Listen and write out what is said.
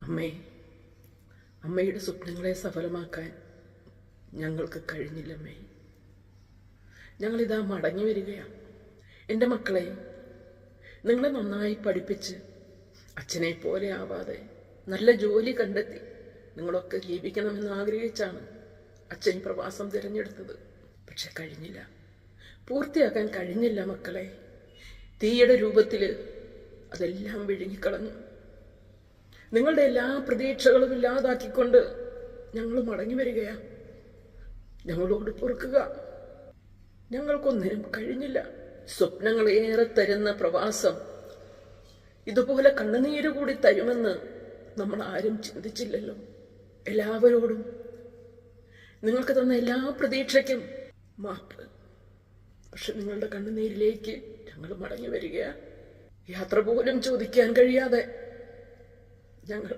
അമ്മേ, അമ്മയുടെ സ്വപ്നങ്ങളെ സഫലമാക്കാൻ ഞങ്ങൾക്ക് കഴിഞ്ഞില്ലമ്മേ. ഞങ്ങളിതാ മടങ്ങി വരികയാണ്. എൻ്റെ മക്കളെ, നിങ്ങളെ നന്നായി പഠിപ്പിച്ച് അച്ഛനെ പോലെ ആവാതെ നല്ല ജോലി കണ്ടെത്തി നിങ്ങളൊക്കെ ജീവിക്കണമെന്ന് ആഗ്രഹിച്ചാണ് അച്ഛൻ പ്രവാസം തിരഞ്ഞെടുത്തത്. പക്ഷെ കഴിഞ്ഞില്ല, പൂർത്തിയാക്കാൻ കഴിഞ്ഞില്ല മക്കളെ. തീയുടെ രൂപത്തിൽ അതെല്ലാം വിഴുങ്ങിക്കളഞ്ഞു. നിങ്ങളുടെ എല്ലാ പ്രതീക്ഷകളും ഇല്ലാതാക്കിക്കൊണ്ട് ഞങ്ങൾ മടങ്ങി വരികയാണ്. ഞങ്ങളോട് പൊറുക്കുക. ഞങ്ങൾക്കൊന്നിനും കഴിഞ്ഞില്ല. സ്വപ്നങ്ങൾ ഏറെ തരുന്ന പ്രവാസം ഇതുപോലെ കണ്ണുനീര് കൂടി തരുമെന്ന് നമ്മൾ ആരും ചിന്തിച്ചില്ലല്ലോ. എല്ലാവരോടും നിങ്ങൾക്ക് തന്ന എല്ലാ പ്രതീക്ഷയ്ക്കും മാപ്പ്. പക്ഷെ നിങ്ങളുടെ കണ്ണുനീരിലേക്ക് ഞങ്ങൾ മടങ്ങി വരികയാണ്. യാത്ര പോലും ചോദിക്കാൻ കഴിയാതെ ഞങ്ങൾ